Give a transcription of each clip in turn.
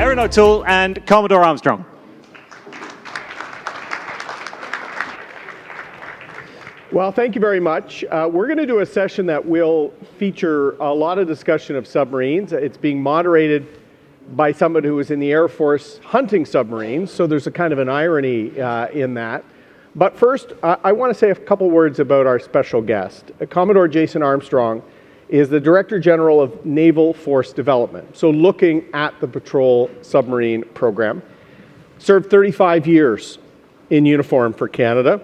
Erin O'Toole and Commodore Armstrong. Well, thank you very much. We're going to do a session that will feature a lot of discussion of submarines. It's being moderated by somebody who was in the Air Force hunting submarines, so there's a kind of an irony in that. But first, I want to say a couple words about our special guest. Commodore Jason Armstrong is the Director General of Naval Force Development, so looking at the patrol submarine program. Served 35 years in uniform for Canada.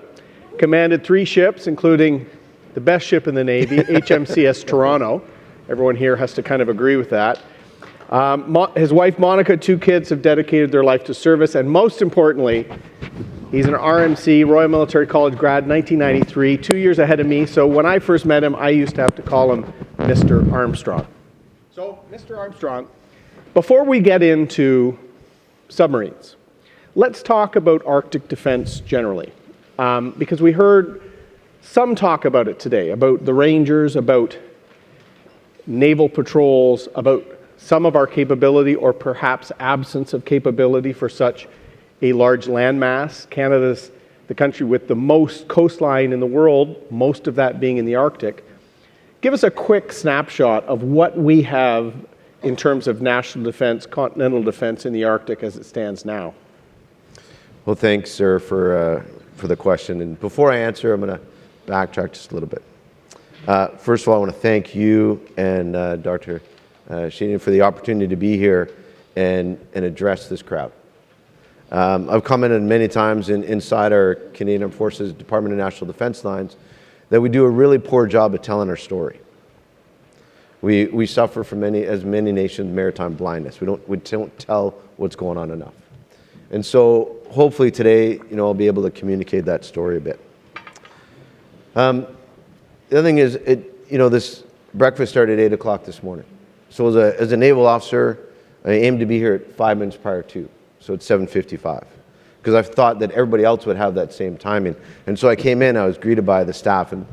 Commanded 3 ships, including the best ship in the Navy, HMCS Toronto. Everyone here has to kind of agree with that. His wife, Monica, 2 kids have dedicated their life to service, and most importantly, he's an RMC, Royal Military College grad, 1993, 2 years ahead of me, so when I first met him, I used to have to call him Mr. Armstrong. So, Mr. Armstrong, before we get into submarines, let's talk about Arctic defense generally. Because we heard some talk about it today, about the Rangers, about naval patrols, about some of our capability or perhaps absence of capability for such a large landmass. Canada's the country with the most coastline in the world, most of that being in the Arctic. Give us a quick snapshot of what we have in terms of national defense, continental defense in the Arctic as it stands now. Well, thanks, sir, for the question. And before I answer, I'm going to backtrack just a little bit. First of all, I want to thank you and Dr. Sheehan for the opportunity to be here and address this crowd. I've commented many times inside our Canadian Armed Forces Department of National Defense lines that we do a really poor job of telling our story. We suffer from as many nations, maritime blindness. We don't tell what's going on enough. And so hopefully today, I'll be able to communicate that story a bit. The other thing is, this breakfast started at 8 o'clock this morning. So as a naval officer, I aimed to be here at 5 minutes prior to, so it's 7:55. Because I thought that everybody else would have that same timing. And so I came in, I was greeted by the staff, and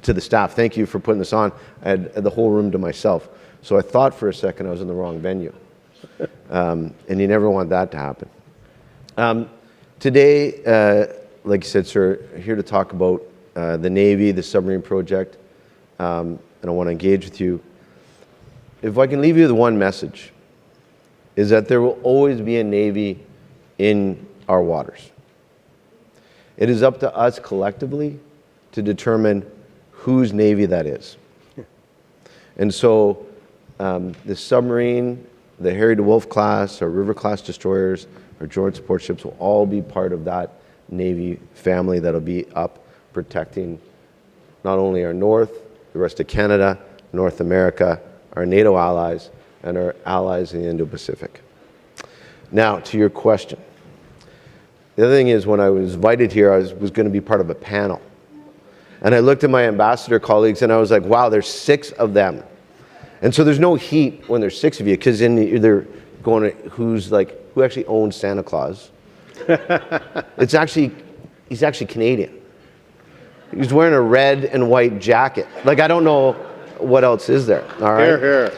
to the staff, thank you for putting this on. I had the whole room to myself. So I thought for a second I was in the wrong venue. And you never want that to happen. Today, like you said, sir, here to talk about the Navy, the submarine project, and I want to engage with you. If I can leave you with one message, is that there will always be a Navy in our waters. It is up to us collectively to determine whose Navy that is. And so the submarine, the Harry DeWolf class, or River class destroyers, or joint support ships will all be part of that Navy family that'll be up protecting not only our north, the rest of Canada, North America, our NATO allies, and our allies in the Indo-Pacific. Now, to your question. The other thing is, when I was invited here, I was going to be part of a panel. And I looked at my ambassador colleagues and I was like, wow, there's 6 of them. And so there's no heat when there's 6 of you, because then they're going to, who actually owns Santa Claus? He's actually Canadian. He's wearing a red and white jacket. Like, I don't know what else is there. All right. Here,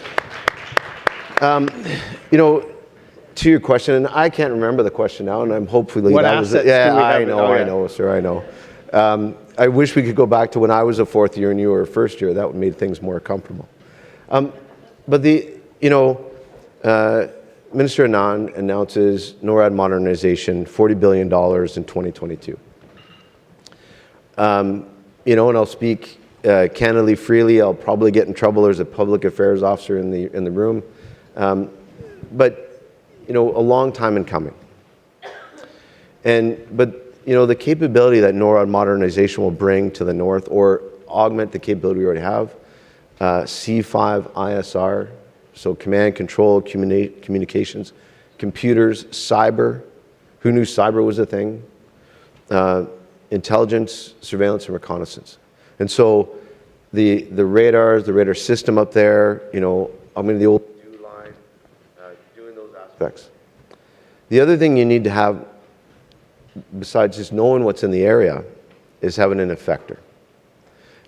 here. To your question, and I can't remember the question now, and I'm hopefully what that was assets it. Yeah, do we have? I know, sir, I know. I wish we could go back to when I was a 4th year and you were a 1st year. That would make things more comfortable. But Minister Anand announces NORAD modernization, $40 billion in 2022. And I'll speak candidly, freely. I'll probably get in trouble. There's a public affairs officer in the room. But a long time in coming. But the capability that NORAD modernization will bring to the north, or augment the capability we already have, C5 ISR, so command, control, communications, computers, cyber. Who knew cyber was a thing? Intelligence, surveillance, and reconnaissance. And so the radars, the radar system up there, I'm in the old line, doing those aspects. The other thing you need to have, besides just knowing what's in the area, is having an effector.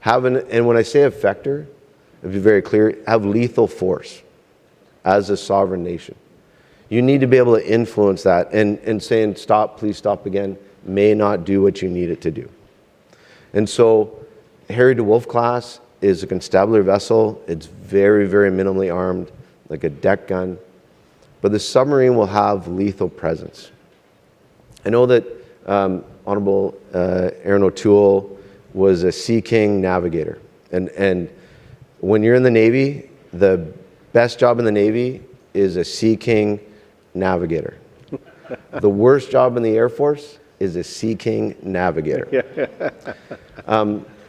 And when I say effector, to be very clear, have lethal force as a sovereign nation. You need to be able to influence that, and saying stop, please stop again, may not do what you need it to do. And so Harry DeWolf class is a constabulary vessel. It's very, very minimally armed, like a deck gun. But the submarine will have lethal presence. I know that Honourable Erin O'Toole was a Sea King navigator. And when you're in the Navy, the best job in the Navy is a Sea King navigator. The worst job in the Air Force is a Sea King navigator.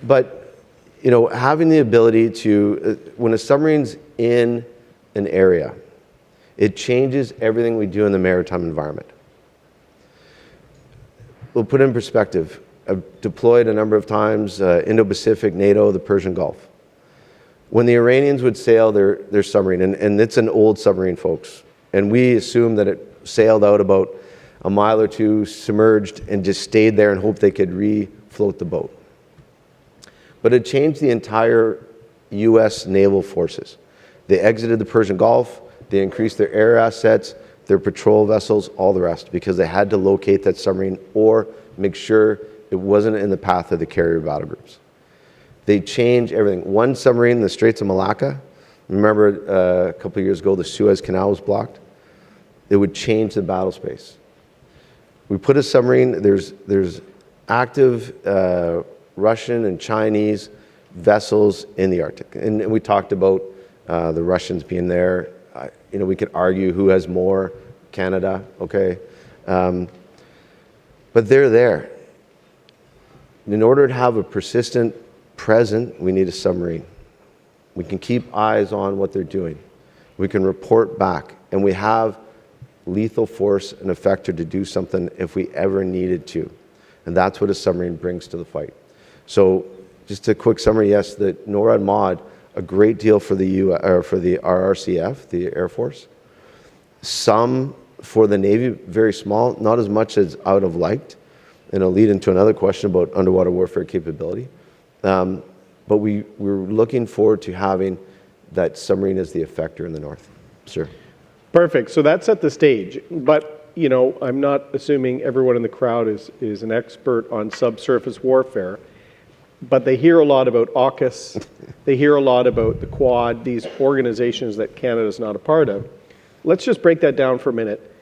But, you know, having the ability to, when a submarine's in an area, it changes everything we do in the maritime environment. We'll put it in perspective. I've deployed a number of times, Indo-Pacific, NATO, the Persian Gulf. When the Iranians would sail their submarine, and it's an old submarine, folks, and we assumed that it sailed out about a mile or two, submerged, and just stayed there and hoped they could refloat the boat. But it changed the entire U.S. naval forces. They exited the Persian Gulf, they increased their air assets, their patrol vessels, all the rest, because they had to locate that submarine or make sure it wasn't in the path of the carrier battle groups. They changed everything. One submarine in the Straits of Malacca, remember a couple of years ago the Suez Canal was blocked? It would change the battle space. We put a submarine, there's active Russian and Chinese vessels in the Arctic. And we talked about the Russians being there. You know, we could argue who has more, Canada, okay? But they're there. In order to have a persistent present, we need a submarine. We can keep eyes on what they're doing. We can report back, and we have lethal force and effector to do something if we ever needed to. And that's what a submarine brings to the fight. So just a quick summary, yes, the NORAD mod, a great deal for the RRCF, the Air Force. Some for the Navy, very small, not as much as I would have liked. And it'll lead into another question about underwater warfare capability. But we're looking forward to having that submarine as the effector in the north. Sir. Perfect. So that set the stage. But, you know, I'm not assuming everyone in the crowd is an expert on subsurface warfare. But they hear a lot about AUKUS. They hear a lot about the Quad, these organizations that Canada's not a part of. Let's just break that down for a minute.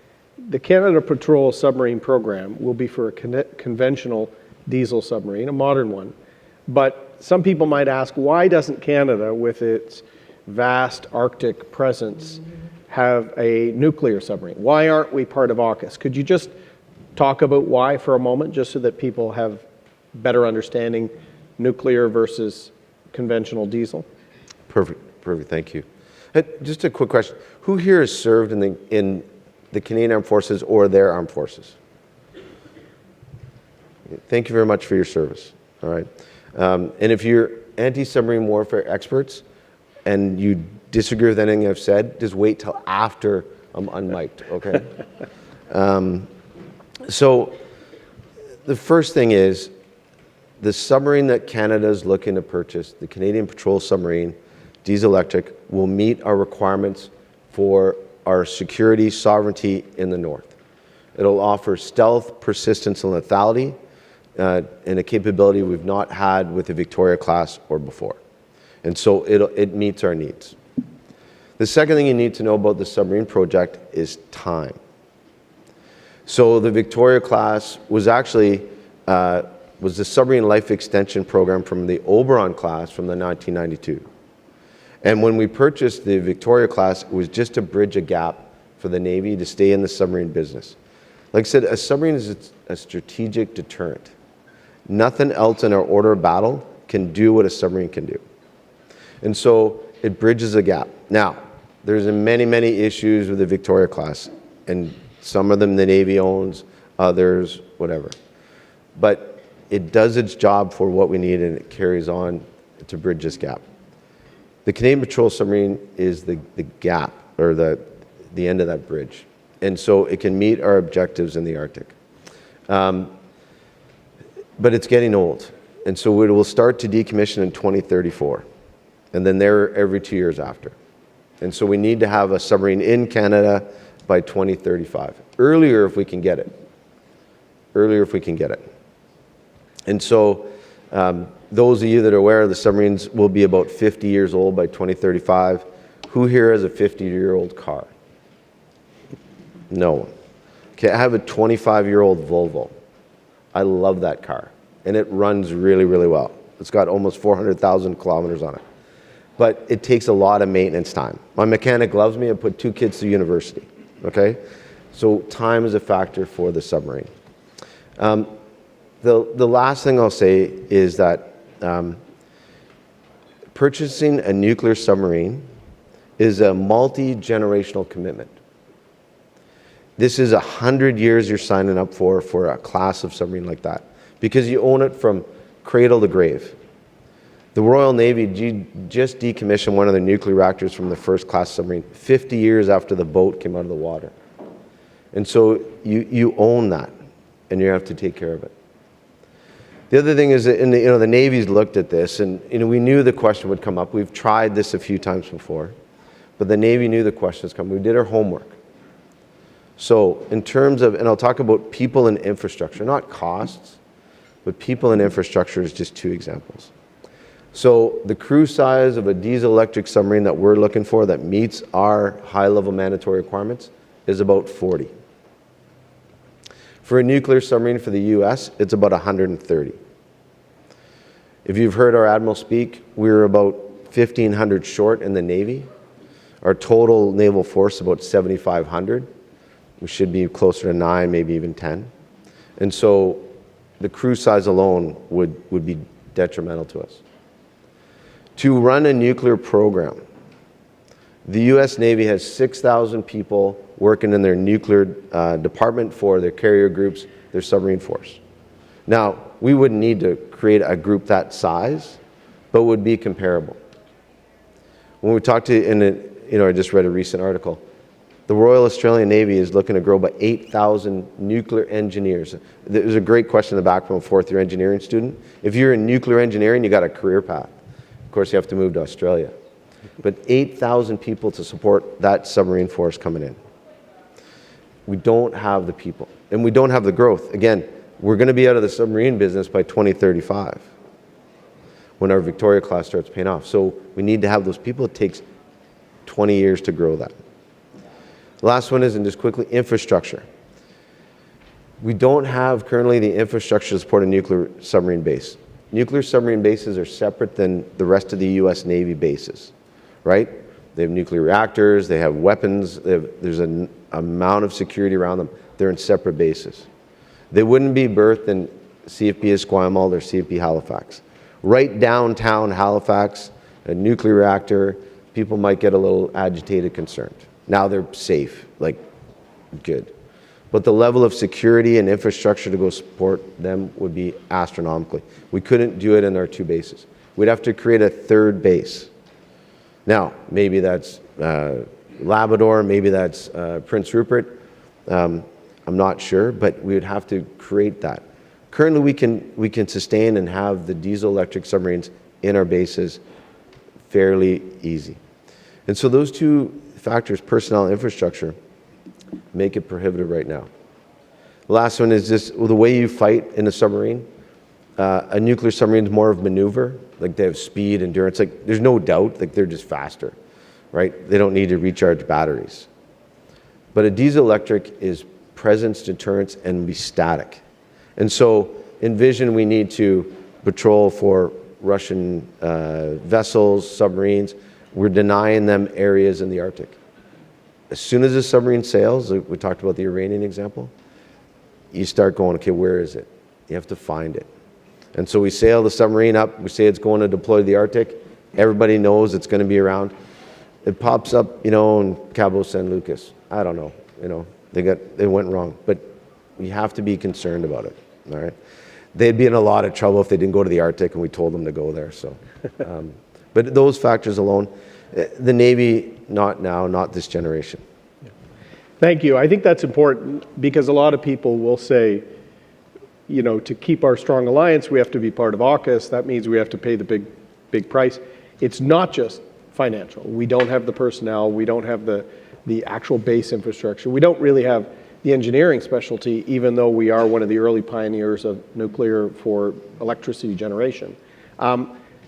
The Canada Patrol Submarine Program will be for a conventional diesel submarine, a modern one. But some people might ask, why doesn't Canada, with its vast Arctic presence, have a nuclear submarine? Why aren't we part of AUKUS? Could you just talk about why for a moment, just so that people have better understanding nuclear versus conventional diesel? Perfect, thank you. Just a quick question. Who here has served in the Canadian Armed Forces or their armed forces? Thank you very much for your service, all right? And if you're anti-submarine warfare experts and you disagree with anything I've said, just wait till after I'm unmiked, okay? So the first thing is, the submarine that Canada is looking to purchase, the Canadian Patrol Submarine, diesel electric, will meet our requirements for our security sovereignty in the north. It'll offer stealth, persistence, and lethality, and a capability we've not had with the Victoria class or before. And so it meets our needs. The second thing you need to know about the submarine project is time. So the Victoria class was actually was the submarine life extension program from the Oberon class from the 1992. And when we purchased the Victoria class, it was just to bridge a gap for the Navy to stay in the submarine business. Like I said, a submarine is a strategic deterrent. Nothing else in our order of battle can do what a submarine can do. And so it bridges a gap. Now, there's many, many issues with the Victoria class, and some of them the Navy owns, others, whatever. But it does its job for what we need, and it carries on to bridge this gap. The Canadian Patrol Submarine is the gap, or the end of that bridge. And so it can meet our objectives in the Arctic. But it's getting old. And so it will start to decommission in 2034. And then they're every 2 years after. And so we need to have a submarine in Canada by 2035. Earlier if we can get it. Earlier if we can get it. And so those of you that are aware, the submarines will be about 50 years old by 2035. Who here has a 50-year-old car? No one. Okay, I have a 25-year-old Volvo. I love that car, and it runs really, really well. It's got almost 400,000 kilometers on it. But it takes a lot of maintenance time. My mechanic loves me. I put 2 kids through university, okay? So time is a factor for the submarine. The last thing I'll say is that purchasing a nuclear submarine is a multi-generational commitment. This is 100 years you're signing up for a class of submarine like that, because you own it from cradle to grave. The Royal Navy just decommissioned one of their nuclear reactors from the first class submarine 50 years after the boat came out of the water. And so you own that, and you have to take care of it. The other thing is that the Navy's looked at this, and we knew the question would come up. We've tried this a few times before, but the Navy knew the question was coming. We did our homework. So in terms of, and I'll talk about people and infrastructure, not costs, but people and infrastructure is just 2 examples. So the crew size of a diesel electric submarine that we're looking for that meets our high-level mandatory requirements is about 40. For a nuclear submarine for the US, it's about 130. If you've heard our Admiral speak, we're about 1,500 short in the Navy. Our total naval force is about 7,500. We should be closer to 9, maybe even 10. And so the crew size alone would be detrimental to us. To run a nuclear program, the US Navy has 6,000 people working in their nuclear department for their carrier groups, their submarine force. Now, we wouldn't need to create a group that size, but would be comparable. When we talked to, I just read a recent article, the Royal Australian Navy is looking to grow by 8,000 nuclear engineers. There's a great question in the back from a 4th-year engineering student. If you're in nuclear engineering, you got a career path. Of course, you have to move to Australia. But 8,000 people to support that submarine force coming in. We don't have the people, and we don't have the growth. Again, we're going to be out of the submarine business by 2035 when our Victoria class starts paying off. So we need to have those people. It takes 20 years to grow that. The last one is, and just quickly, infrastructure. We don't have currently the infrastructure to support a nuclear submarine base. Nuclear submarine bases are separate than the rest of the US Navy bases, right? They have nuclear reactors, they have weapons, there's an amount of security around them. They're in separate bases. They wouldn't be berthed in CFB Esquimalt or CFB Halifax. Right downtown Halifax, a nuclear reactor, people might get a little agitated, concerned. Now they're safe, like good. But the level of security and infrastructure to go support them would be astronomically. We couldn't do it in our 2 bases. We'd have to create a 3rd base. Now, maybe that's Labrador, maybe that's Prince Rupert. I'm not sure, but we would have to create that. Currently, we can sustain and have the diesel electric submarines in our bases fairly easy. And so those 2 factors, personnel and infrastructure, make it prohibitive right now. The last one is just the way you fight in a submarine. A nuclear submarine is more of maneuver, like they have speed, endurance. Like there's no doubt, like they're just faster, right? They don't need to recharge batteries. But a diesel electric is presence, deterrence, and be static. And so envision we need to patrol for Russian vessels, submarines. We're denying them areas in the Arctic. As soon as a submarine sails, like we talked about the Iranian example, you start going, okay, where is it? You have to find it. And so we sail the submarine up, we say it's going to deploy to the Arctic, everybody knows it's going to be around. It pops up, in Cabo San Lucas. I don't know, they went wrong. But we have to be concerned about it, all right? They'd be in a lot of trouble if they didn't go to the Arctic and we told them to go there, so. But those factors alone, the Navy, not now, not this generation. Thank you. I think that's important because a lot of people will say, to keep our strong alliance, we have to be part of AUKUS. That means we have to pay the big price. It's not just financial. We don't have the personnel. We don't have the the actual base infrastructure. We don't really have the engineering specialty, even though we are one of the early pioneers of nuclear for electricity generation.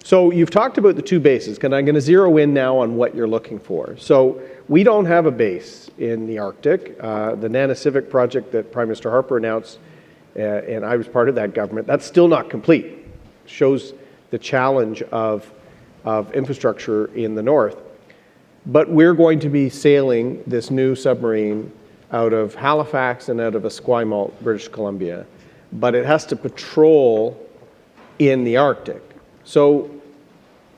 So you've talked about the two bases, and I'm going to zero in now on what you're looking for. So we don't have a base in the Arctic. The Nanisivik project that Prime Minister Harper announced, and I was part of that government, that's still not complete. Shows the challenge of infrastructure in the north. But we're going to be sailing this new submarine out of Halifax and out of Esquimalt, British Columbia. But it has to patrol in the Arctic. So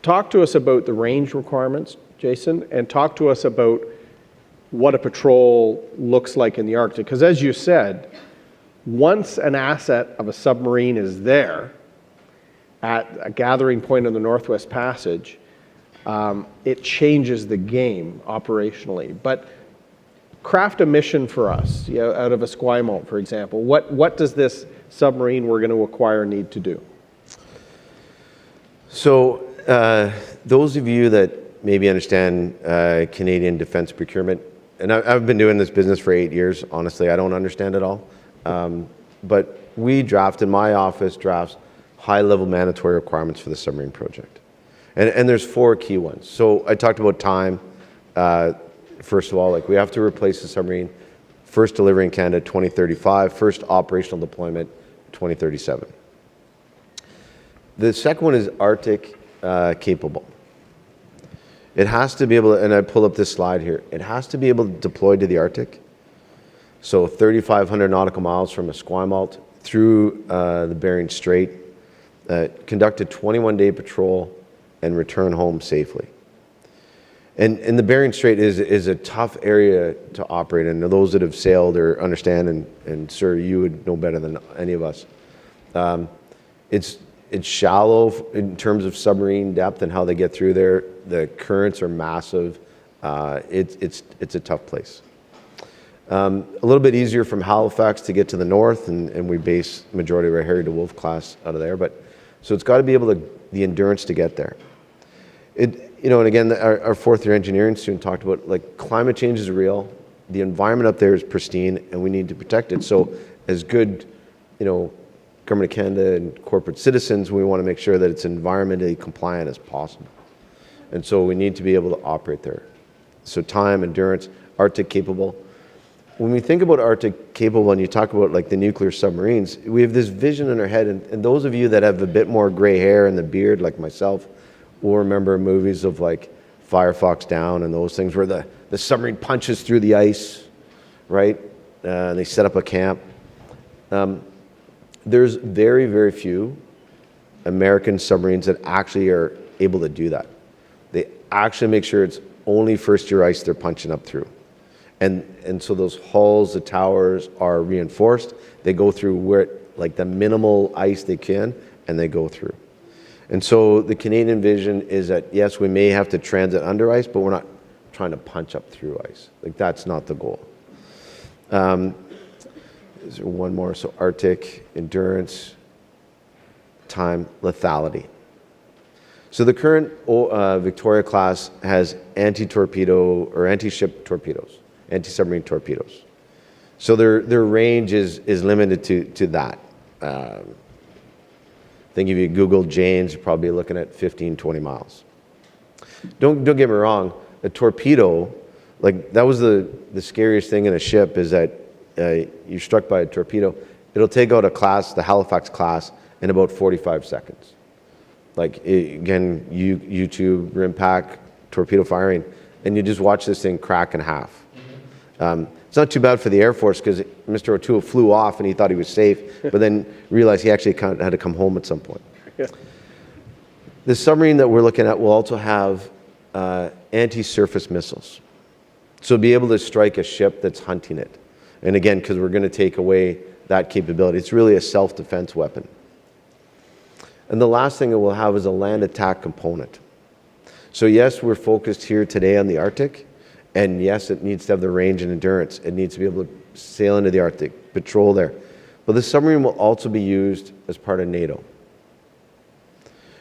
talk to us about the range requirements, Jason, and talk to us about what a patrol looks like in the Arctic. Because as you said, once an asset of a submarine is there at a gathering point in the Northwest Passage, it changes the game operationally. But craft a mission for us, out of Esquimalt, for example. What does this submarine we're going to acquire need to do? So those of you that maybe understand Canadian defense procurement, and I've been doing this business for 8 years, honestly, I don't understand it all. But we draft, in my office, drafts high-level mandatory requirements for the submarine project. And there's 4 key ones. So I talked about time. First of all, like we have to replace the submarine. First delivery in Canada, 2035. First operational deployment, 2037. The second one is Arctic capable. It has to be able to, and I pull up this slide here, it has to be able to deploy to the Arctic. So 3,500 nautical miles from Esquimalt through the Bering Strait, conduct a 21-day patrol and return home safely. And the Bering Strait is a tough area to operate in. Those that have sailed or understand, and sir, you would know better than any of us. It's shallow in terms of submarine depth and how they get through there. The currents are massive. It's a tough place. A little bit easier from Halifax to get to the north, and we base majority of our Harry DeWolf class out of there. But so it's got to be able to the endurance to get there. And again, our fourth-year engineering student talked about, like, climate change is real. The environment up there is pristine, and we need to protect it. So as good, Government of Canada and corporate citizens, we want to make sure that it's environmentally compliant as possible. And so we need to be able to operate there. So time, endurance, Arctic capable. When we think about Arctic capable and you talk about like the nuclear submarines, we have this vision in our head, and those of you that have a bit more gray hair and the beard like myself will remember movies of like Firefox Down and those things where the submarine punches through the ice, right? They set up a camp. There's very, very few American submarines that actually are able to do that. They actually make sure it's only first-year ice they're punching up through. And so those hulls, the towers are reinforced. They go through like the minimal ice they can, and they go through. And so the Canadian vision is that, yes, we may have to transit under ice, but we're not trying to punch up through ice. Like, that's not the goal. Is there one more? So Arctic, endurance, time, lethality. So the current Victoria class has anti-torpedo or anti-ship torpedoes, anti-submarine torpedoes. So their range is limited to that. I think if you Google Janes, you're probably looking at 15, 20 miles. Don't get me wrong, a torpedo, like that was the scariest thing in a ship is that you're struck by a torpedo. It'll take out a class, the Halifax class, in about 45 seconds. Like, again, YouTube, RIMPAC, torpedo firing, and you just watch this thing crack in half. It's not too bad for the Air Force because Mr. O'Toole flew off and he thought he was safe, but then realized he actually had to come home at some point. Yeah. The submarine that we're looking at will also have anti-surface missiles. So be able to strike a ship that's hunting it. And again, because we're going to take away that capability, it's really a self-defense weapon. And the last thing it will have is a land attack component. So yes, we're focused here today on the Arctic, and yes, it needs to have the range and endurance. It needs to be able to sail into the Arctic, patrol there. But the submarine will also be used as part of NATO.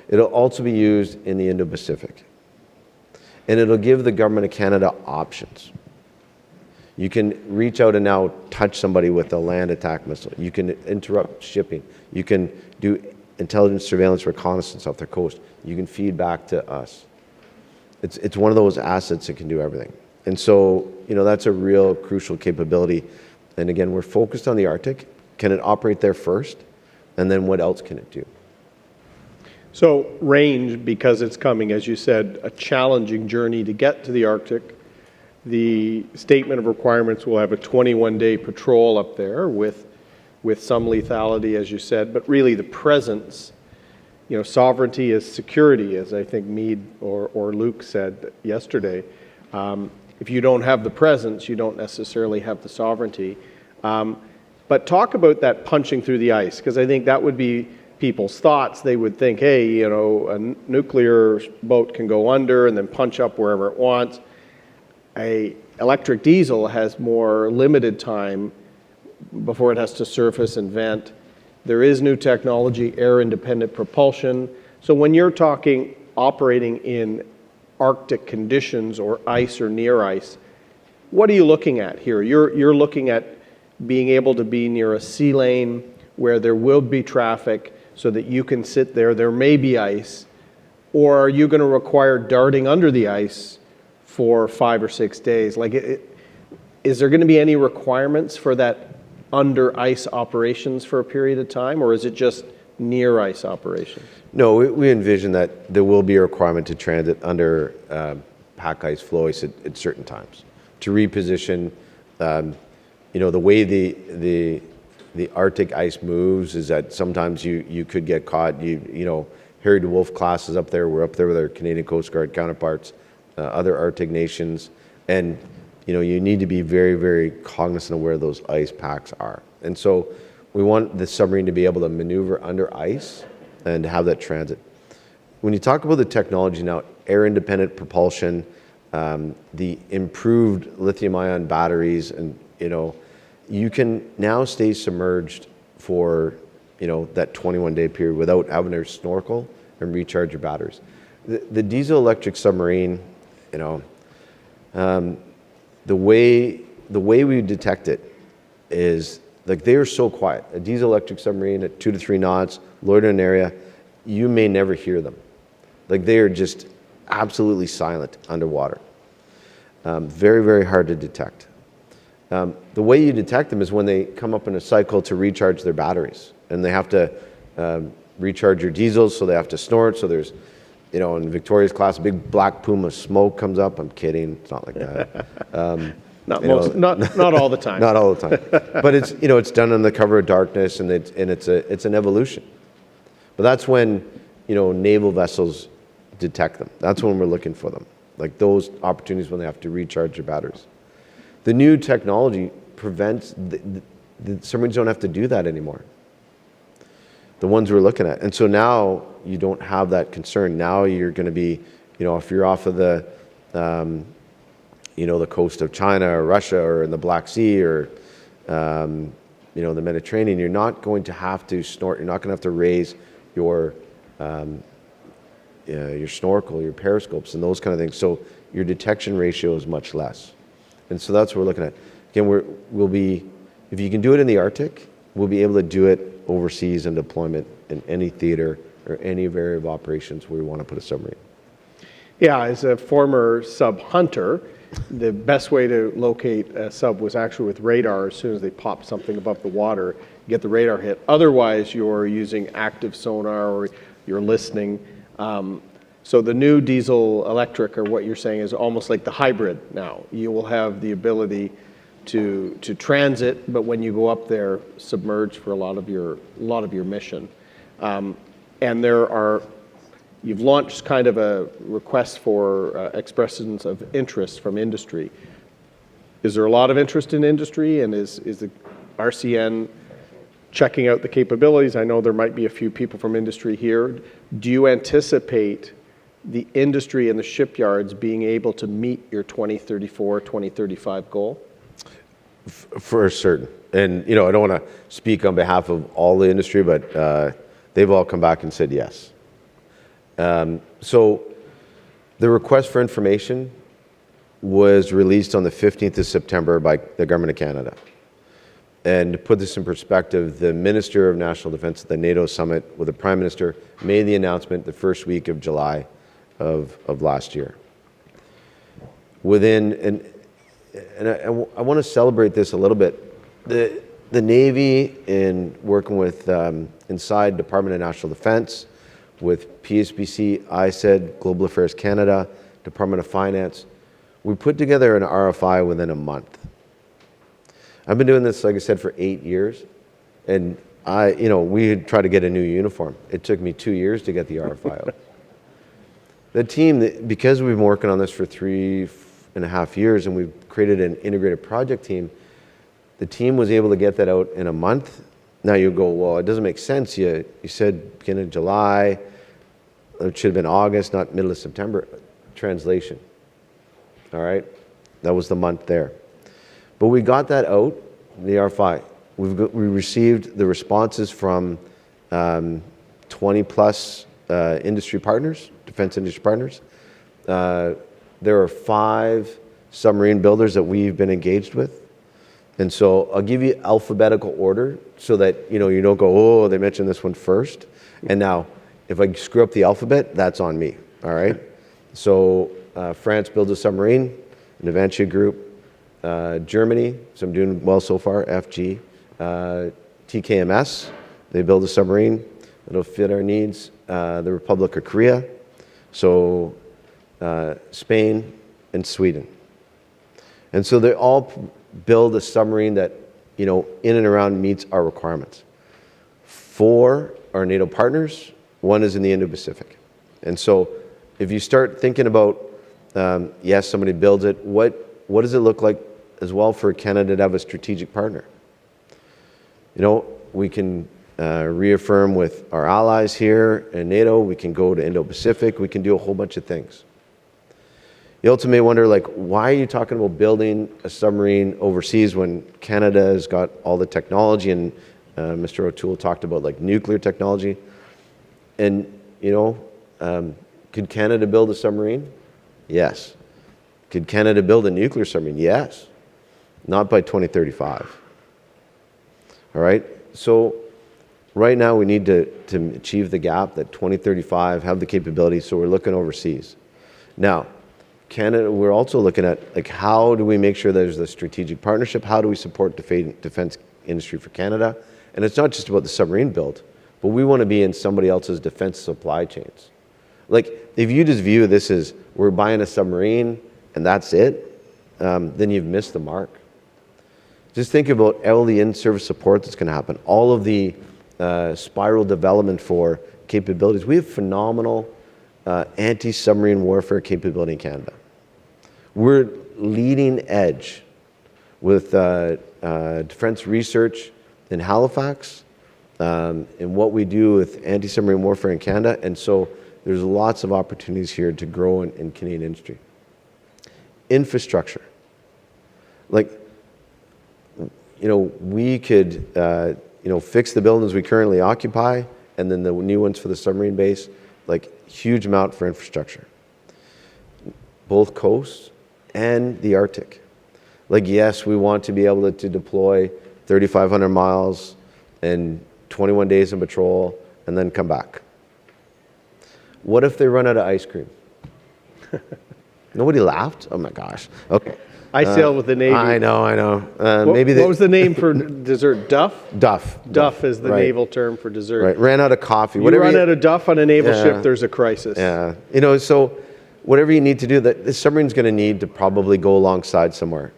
It'll also be used in the Indo-Pacific. And it'll give the Government of Canada options. You can reach out and now touch somebody with a land attack missile. You can interrupt shipping. You can do intelligence, surveillance, reconnaissance off their coast. You can feed back to us. It's one of those assets that can do everything. And so, that's a real crucial capability. And again, we're focused on the Arctic. Can it operate there first? And then what else can it do? So range, because it's coming, as you said, a challenging journey to get to the Arctic. The statement of requirements will have a 21-day patrol up there with some lethality, as you said, but really the presence, sovereignty is security, as I think Meade or Luke said yesterday. If you don't have the presence, you don't necessarily have the sovereignty. But talk about that punching through the ice, because I think that would be people's thoughts. They would think, hey, a nuclear boat can go under and then punch up wherever it wants. A electric diesel has more limited time before it has to surface and vent. There is new technology, air-independent propulsion. So when you're talking operating in Arctic conditions or ice or near ice, what are you looking at here? You're looking at being able to be near a sea lane where there will be traffic so that you can sit there. There may be ice. Or are you going to require darting under the ice for 5 or 6 days? Is there going to be any requirements for that under ice operations for a period of time, or is it just near ice operations? No, we envision that there will be a requirement to transit under pack ice, flow ice at certain times to reposition. The way the Arctic ice moves is that sometimes you could get caught. Harry DeWolf class is up there. We're up there with our Canadian Coast Guard counterparts, other Arctic nations, and you need to be very, very cognizant of where those ice packs are. And so we want the submarine to be able to maneuver under ice and to have that transit. When you talk about the technology now, air-independent propulsion, the improved lithium-ion batteries, and you can now stay submerged for that 21-day period without having to snorkel and recharge your batteries. The diesel-electric submarine, the way we detect it is they are so quiet. A diesel-electric submarine at 2 to 3 knots, loiter in an area, you may never hear them. They are just absolutely silent underwater. Very, very hard to detect. The way you detect them is when they come up in a cycle to recharge their batteries, and they have to recharge your diesels, so they have to snort. So there's, in Victoria's class, a big black plume of smoke comes up. I'm kidding. It's not like that. Not all the time. Not all the time. But it's done under the cover of darkness, and it's an evolution. But that's when naval vessels detect them. That's when we're looking for them. Those opportunities when they have to recharge their batteries. The new technology prevents the submarines don't have to do that anymore. The ones we're looking at, and so now you don't have that concern. Now you're going to be, if you're off of the the coast of China or Russia or in the Black Sea or, the Mediterranean, you're not going to have to snort. You're not going to have to raise your snorkel, your periscopes, and those kind of things. So your detection ratio is much less. And so that's what we're looking at. Again, we'll be, if you can do it in the Arctic, we'll be able to do it overseas in deployment in any theater or any area of operations where we want to put a submarine. Yeah, as a former sub hunter, the best way to locate a sub was actually with radar. As soon as they pop something above the water, you get the radar hit. Otherwise, you're using active sonar or you're listening. So the new diesel electric, or what you're saying, is almost like the hybrid now. You will have the ability to transit, but when you go up there, submerge for a lot of your mission. And you've launched kind of a request for expressions of interest from industry. Is there a lot of interest in industry, and is the RCN checking out the capabilities? I know there might be a few people from industry here. Do you anticipate the industry and the shipyards being able to meet your 2034, 2035 goal? For certain. And, I don't want to speak on behalf of all the industry, but they've all come back and said yes. So the request for information was released on the 15th of September by the Government of Canada. And to put this in perspective, the Minister of National Defence at the NATO summit with the Prime Minister made the announcement the first week of July of last year. And I want to celebrate this a little bit. The Navy, in working with inside Department of National Defence, with PSBC, ISED, Global Affairs Canada, Department of Finance, we put together an RFI within a month. I've been doing this, like I said, for 8 years, and we had tried to get a new uniform. It took me 2 years to get the RFI out. The team, because we've been working on this for 3.5 years, and we've created an integrated project team, the team was able to get that out in a month. Now you go, well, it doesn't make sense. You said beginning of July, it should have been August, not middle of September. Translation. All right? That was the month there. But we got that out, the RFI. We received the responses from 20 plus industry partners, defense industry partners. There are 5 submarine builders that we've been engaged with. And so I'll give you alphabetical order so that you don't go, oh, they mentioned this one first. And now, if I screw up the alphabet, that's on me. All right? So France builds a submarine, Naval Group. Germany, so I'm doing well so far, FG. TKMS, they build a submarine that'll fit our needs. The Republic of Korea, so Spain and Sweden. And so they all build a submarine that, in and around meets our requirements. 4 are NATO partners, 1 is in the Indo-Pacific. And so if you start thinking about, yes, somebody builds it, what does it look like as well for Canada to have a strategic partner? We can reaffirm with our allies here in NATO, we can go to Indo-Pacific, we can do a whole bunch of things. You also may wonder, why are you talking about building a submarine overseas when Canada has got all the technology, and Mr. O'Toole talked about nuclear technology. And, could Canada build a submarine? Yes. Could Canada build a nuclear submarine? Yes. Not by 2035. All right? So right now we need to achieve the gap that 2035, have the capability, so we're looking overseas. Now, Canada, we're also looking at how do we make sure there's a strategic partnership? How do we support defense industry for Canada? And it's not just about the submarine build, but we want to be in somebody else's defense supply chains. If you just view this as we're buying a submarine and that's it, then you've missed the mark. Just think about all the in-service support that's going to happen, all of the spiral development for capabilities. We have phenomenal anti-submarine warfare capability in Canada. We're leading edge with defense research in Halifax and what we do with anti-submarine warfare in Canada. And so there's lots of opportunities here to grow in Canadian industry. Infrastructure. We could, fix the buildings we currently occupy, and then the new ones for the submarine base, huge amount for infrastructure. Both coasts and the Arctic. Yes, we want to be able to deploy 3,500 miles and 21 days in patrol and then come back. What if they run out of ice cream? Nobody laughed? Oh my gosh. Okay. I sailed with the Navy. I know. What was the name for dessert? Duff? Duff. Duff is the right. naval term for dessert. Right. Ran out of coffee. You run out of Duff on a naval ship, there's a crisis. Yeah. So whatever you need to do, the submarine's going to need to probably go alongside somewhere.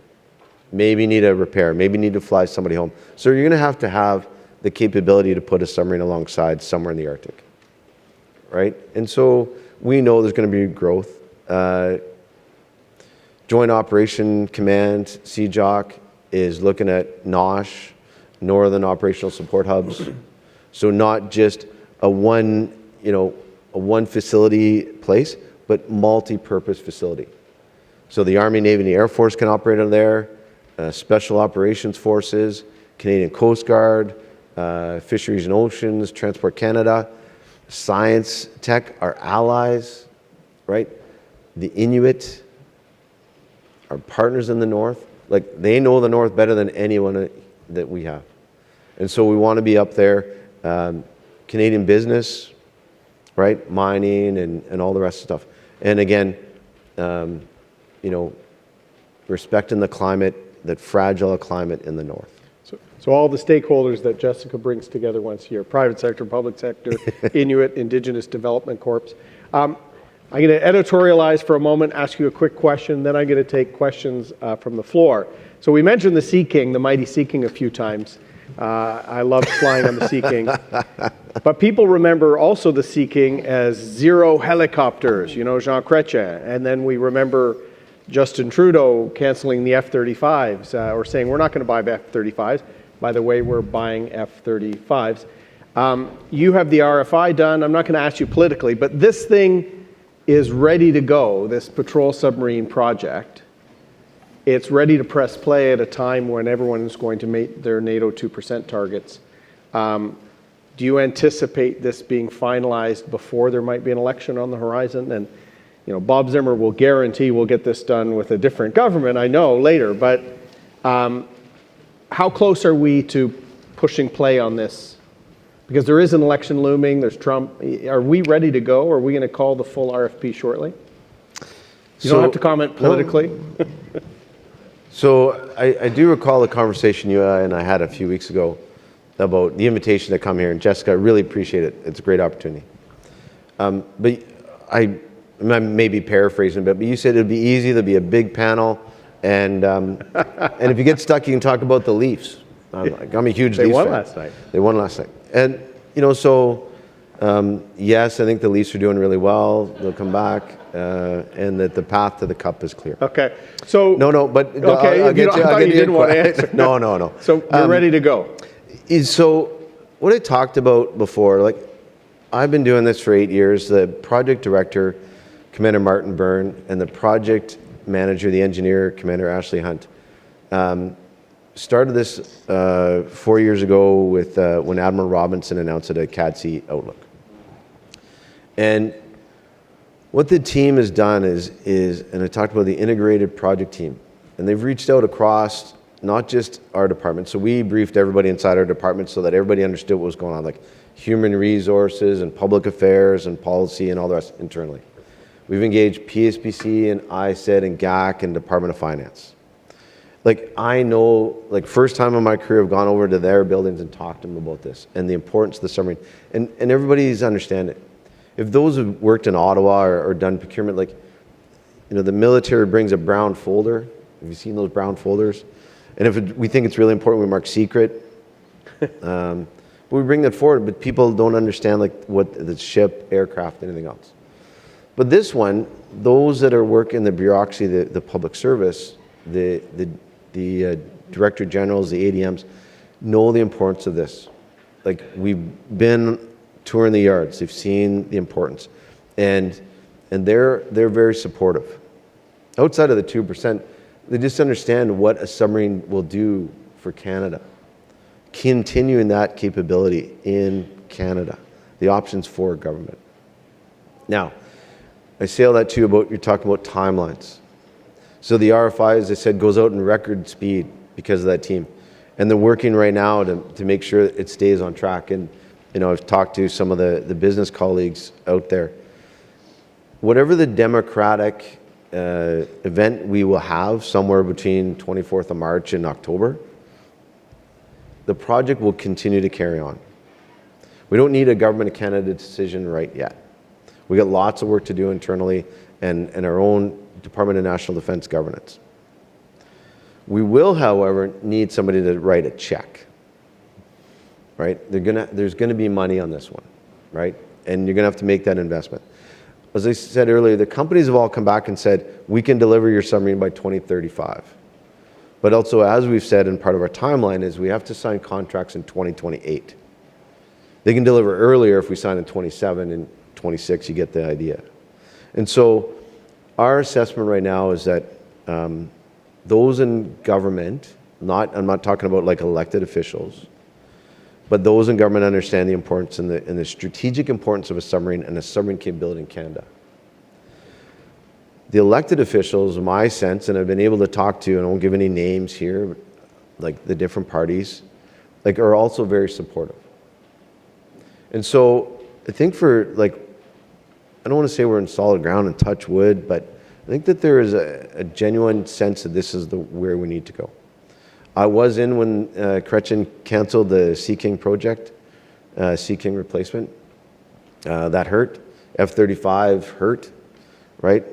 Maybe need a repair. Maybe need to fly somebody home. So you're going to have the capability to put a submarine alongside somewhere in the Arctic. Right? And so we know there's going to be growth. Joint Operation Command, CJOC, is looking at NOSH, Northern Operational Support Hubs. So not just a one facility place, but multi-purpose facility. So the Army, Navy, and the Air Force can operate on there, Special Operations Forces, Canadian Coast Guard, Fisheries and Oceans, Transport Canada, Science Tech, our allies, right? The Inuit, our partners in the North, like they know the North better than anyone that we have. And so we want to be up there. Canadian business, right? Mining and all the rest of stuff. And again, you know, respecting the climate, that fragile climate in the North. So all the stakeholders that Jessica brings together once a year, private sector, public sector, Inuit, Indigenous Development Corps. I'm going to editorialize for a moment, ask you a quick question, then I'm going to take questions from the floor. So we mentioned the Sea King, the mighty Sea King, a few times. I loved flying on the Sea King. But people remember also the Sea King as zero helicopters, you know, Jean Chrétien. And then we remember Justin Trudeau canceling the F-35s, or saying we're not going to buy F-35s. By the way, we're buying F-35s. You have the RFI done. I'm not going to ask you politically, but this thing is ready to go, this patrol submarine project. It's ready to press play at a time when everyone is going to meet their NATO 2% targets. Do you anticipate this being finalized before there might be an election on the horizon? And you know, Bob Zimmer will guarantee we'll get this done with a different government, I know, later, but how close are we to pushing play on this? Because there is an election looming, there's Trump. Are we ready to go? Are we going to call the full RFP shortly? You don't have to comment politically. No. So I do recall the conversation you and I had a few weeks ago about the invitation to come here. And Jessica, I really appreciate it. It's a great opportunity. But I may be paraphrasing a bit, but you said it'd be easy, there'd be a big panel, and if you get stuck, you can talk about the Leafs. I'm a huge Leafs fan. They won last night. They won last night. And, you know, so, yes, I think the Leafs are doing really well. They'll come back, and that the path to the Cup is clear. Okay. So No, but okay, I'll get you. I thought you didn't want to answer. No. So you're ready to go. So what I talked about before, like I've been doing this for 8 years. The project director, Commander Martin Byrne, and the project manager, the engineer, Commander Ashley Hunt, started this 4 years ago with when Admiral Robinson announced it at CADC Outlook. And what the team has done is, and I talked about the integrated project team, and they've reached out across not just our department. So we briefed everybody inside our department so that everybody understood what was going on, like human resources and public affairs and policy and all the rest internally. We've engaged PSPC and ISED and GAC and Department of Finance. Like I know, like first time in my career I've gone over to their buildings and talked to them about this and the importance of the submarine. And everybody's understand it. If those who've worked in Ottawa or done procurement, like, you know, the military brings a brown folder. Have you seen those brown folders? And if we think it's really important, we mark secret. But we bring that forward, but people don't understand like what the ship, aircraft, anything else. But this one, those that are working the bureaucracy, the public service, the director generals, the ADMs, know the importance of this. Like we've been touring the yards, they've seen the importance, and they're very supportive. Outside of the 2%, they just understand what a submarine will do for Canada. Continuing that capability in Canada, the options for government. Now, I say all that too about, you're talking about timelines. So the RFI, as I said, goes out in record speed because of that team. And they're working right now to make sure it stays on track. And, you know, I've talked to some of the business colleagues out there. Whatever the democratic event we will have somewhere between 24th of March and October, the project will continue to carry on. We don't need a Government of Canada decision right yet. We got lots of work to do internally and our own Department of National Defense governance. We will, however, need somebody to write a check, right? There's gonna be money on this one, right? And you're gonna have to make that investment. As I said earlier, the companies have all come back and said, we can deliver your submarine by 2035. But also, as we've said, and part of our timeline is we have to sign contracts in 2028. They can deliver earlier if we sign in 27 and 26, you get the idea. And so our assessment right now is that those in government, I'm not talking about like elected officials, but those in government understand the importance and the strategic importance of a submarine and a submarine capability in Canada. The elected officials, my sense, and I've been able to talk to, and I won't give any names here, but like the different parties, like are also very supportive. And so I think for like, I don't want to say we're in solid ground and touch wood, but I think that there is a genuine sense that this is where we need to go. I was in when Chrétien canceled the Sea King project, Sea King replacement. That hurt. F-35 hurt, right?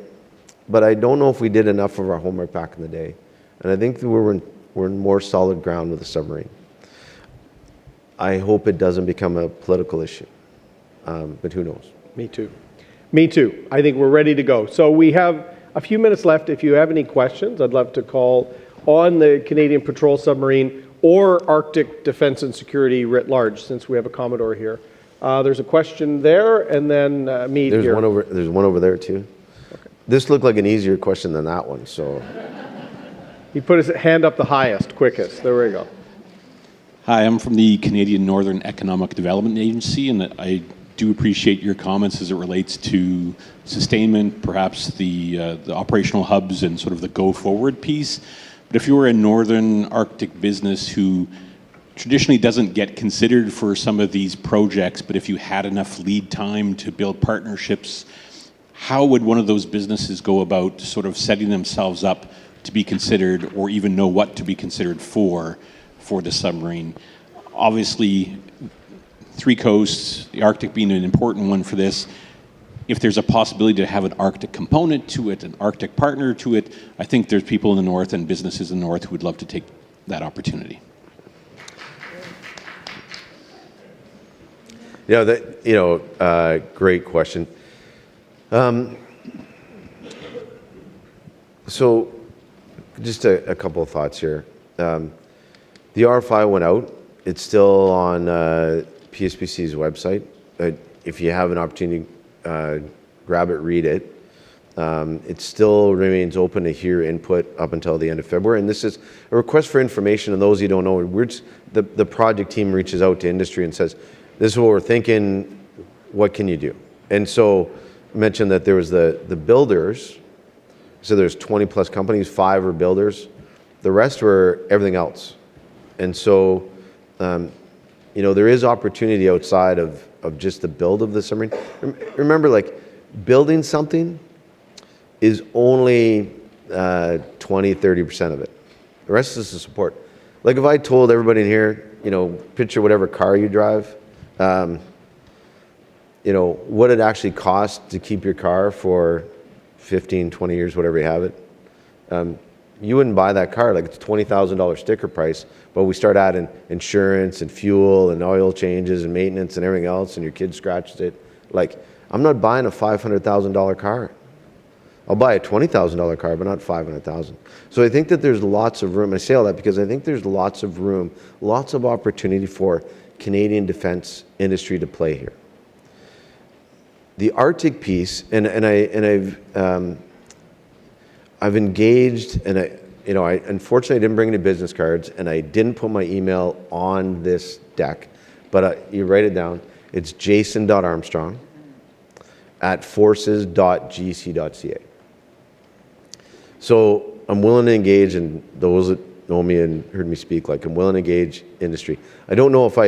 But I don't know if we did enough of our homework back in the day. And I think that we're in more solid ground with the submarine. I hope it doesn't become a political issue, but who knows? Me too. Me too. I think we're ready to go. So we have a few minutes left. If you have any questions, I'd love to call on the Canadian Patrol Submarine or Arctic Defence and Security writ large, since we have a Commodore here. There's a question there, and then me here. There's one over there too. Okay. This looked like an easier question than that one, so. He put his hand up the highest, quickest. There we go. Hi, I'm from the Canadian Northern Economic Development Agency, and I do appreciate your comments as it relates to sustainment, perhaps the operational hubs and sort of the go-forward piece. But if you were a Northern Arctic business who traditionally doesn't get considered for some of these projects, but if you had enough lead time to build partnerships, how would one of those businesses go about sort of setting themselves up to be considered, or even know what to be considered for the submarine? Obviously, three coasts, the Arctic being an important one for this. If there's a possibility to have an Arctic component to it, an Arctic partner to it, I think there's people in the North and businesses in the North who would love to take that opportunity. Yeah, great question. So just a couple of thoughts here. The RFI went out. It's still on PSPC's website. If you have an opportunity, grab it, read it. It still remains open to hear input up until the end of February. And this is a request for information. And those you don't know, the project team reaches out to industry and says, this is what we're thinking, what can you do? And so I mentioned that there was the builders. So there's 20 plus companies, 5 are builders. The rest were everything else. And so, there is opportunity outside of just the build of the submarine. Remember, like, building something is only 20-30% of it. The rest is the support. Like, if I told everybody in here, picture whatever car you drive, what it actually costs to keep your car for 15, 20 years, whatever you have it, you wouldn't buy that car. Like, it's a $20,000 sticker price, but we start adding insurance and fuel and oil changes and maintenance and everything else, and your kid scratches it. Like, I'm not buying a $500,000 car. I'll buy a $20,000 car, but not $500,000. So I think that there's lots of room. I say all that because I think there's lots of room, lots of opportunity for Canadian defense industry to play here. The Arctic piece, and I've engaged, and I unfortunately didn't bring any business cards, and I didn't put my email on this deck, but you write it down. It's jason.armstrong@forces.gc.ca. So I'm willing to engage, and those that know me and heard me speak, like, I'm willing to engage industry. I don't know if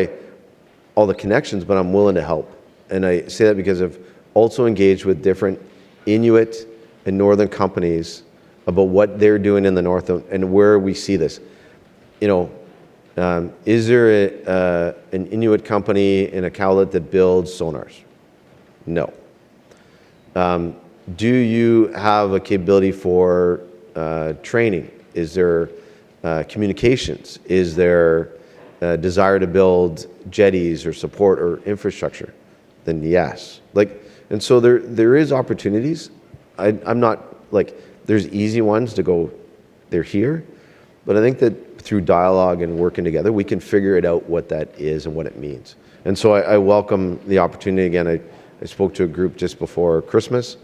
all the connections, but I'm willing to help. And I say that because I've also engaged with different Inuit and Northern companies about what they're doing in the North and where we see this. Is there an Inuit company in Iqaluit that builds sonars? No. Do you have a capability for training? Is there communications? Is there a desire to build jetties or support or infrastructure? Then yes. And so there is opportunities. I'm not there's easy ones to go, they're here, but I think that through dialogue and working together, we can figure it out what that is and what it means. And so I welcome the opportunity. Again, I spoke to a group just before Christmas.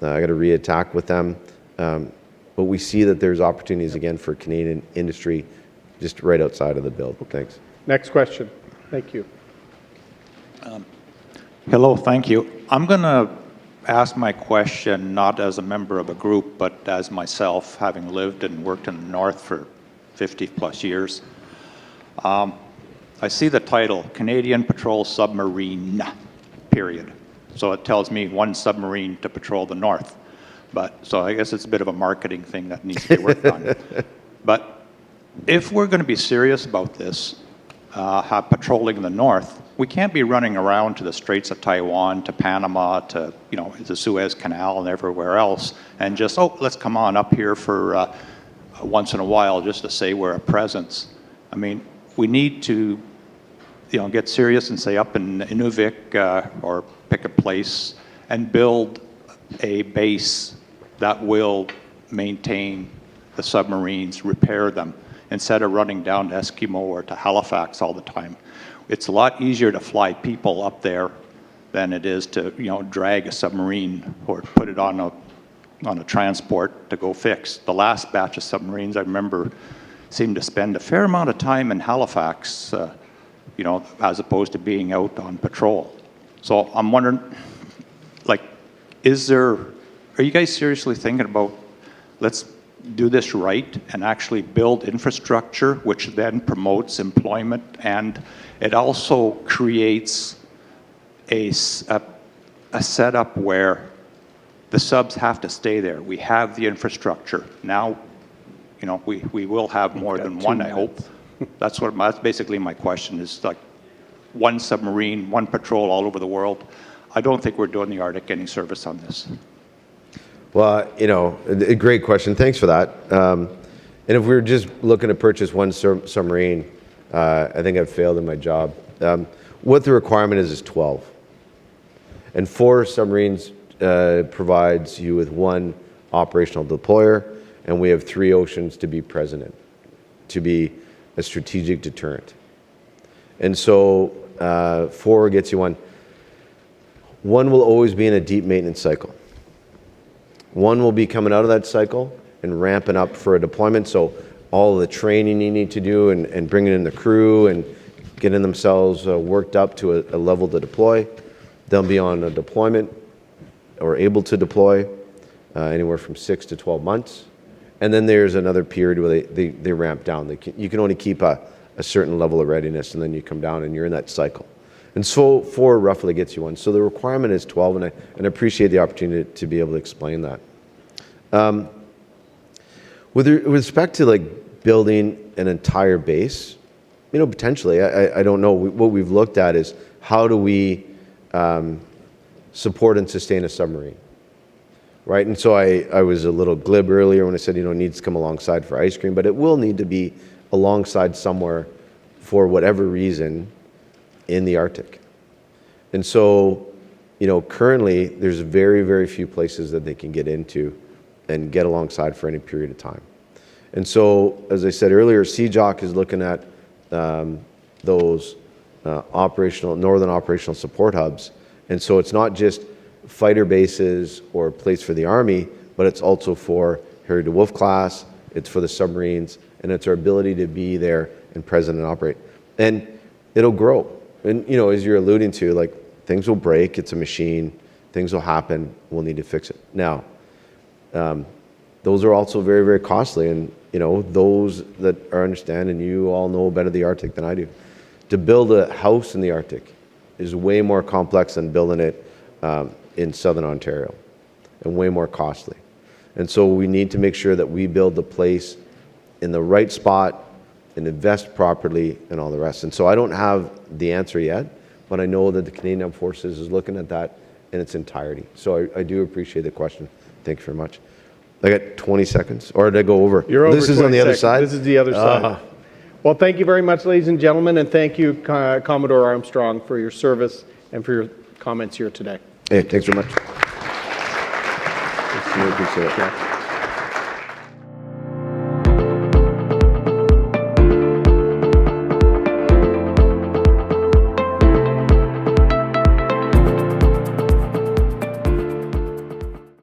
I got a re-attack with them. But we see that there's opportunities again for Canadian industry just right outside of the build. Thanks. Next question. Thank you. Hello, thank you. I'm going to ask my question not as a member of a group, but as myself, having lived and worked in the North for 50 plus years. I see the title, Canadian Patrol Submarine, period. So it tells me one submarine to patrol the North. So I guess it's a bit of a marketing thing that needs to be worked on. But if we're going to be serious about this, patrolling the North, we can't be running around to the Straits of Taiwan, to Panama, to the Suez Canal and everywhere else, and just, let's come on up here for once in a while just to say we're a presence. I mean, we need to get serious and say up in Inuvik or pick a place and build a base that will maintain the submarines, repair them, instead of running down to Eskimo or to Halifax all the time. It's a lot easier to fly people up there than it is to drag a submarine or put it on a transport to go fix. The last batch of submarines I remember seemed to spend a fair amount of time in Halifax, as opposed to being out on patrol. So I'm wondering, are you guys seriously thinking about, let's do this right and actually build infrastructure, which then promotes employment, and it also creates a setup where the subs have to stay there. We have the infrastructure. Now, we will have more than one, I hope. That's basically my question, is like one submarine, one patrol all over the world. I don't think we're doing the Arctic any service on this. Well, a great question. Thanks for that. And if we were just looking to purchase one submarine, I think I've failed in my job. What the requirement is 12. And 4 submarines provides you with one operational deployer, and we have 3 oceans to be present in, to be a strategic deterrent. And so 4 gets you one. One will always be in a deep maintenance cycle. One will be coming out of that cycle and ramping up for a deployment. So all the training you need to do and bringing in the crew and getting themselves worked up to a level to deploy. They'll be on a deployment or able to deploy anywhere from 6 to 12 months. And then there's another period where they ramp down. You can only keep a certain level of readiness, and then you come down and you're in that cycle. And so 4 roughly gets you one. So the requirement is 12, and I appreciate the opportunity to be able to explain that. With respect to building an entire base, potentially, I don't know. What we've looked at is how do we support and sustain a submarine, right? And so I was a little glib earlier when I said, it needs to come alongside for ice cream, but it will need to be alongside somewhere for whatever reason in the Arctic. And so, currently there's very, very few places that they can get into and get alongside for any period of time. And so, as I said earlier, CJOC is looking at those northern operational support hubs. And so it's not just fighter bases or a place for the Army, but it's also for Harry DeWolf class, it's for the submarines, and it's our ability to be there and present and operate. And it'll grow. And, as you're alluding to, things will break, it's a machine, things will happen, we'll need to fix it. Now, those are also very, very costly, and, those that understand, and you all know better the Arctic than I do, to build a house in the Arctic is way more complex than building it in southern Ontario, and way more costly. And so we need to make sure that we build the place in the right spot and invest properly and all the rest. And so I don't have the answer yet, but I know that the Canadian Armed Forces is looking at that in its entirety. So I do appreciate the question. Thank you very much. I got 20 seconds, or did I go over? You're over. This is on the other side? This is the other side. Well, thank you very much, ladies and gentlemen, and thank you, Commodore Armstrong, for your service and for your comments here today. Hey, thanks very much. Appreciate it.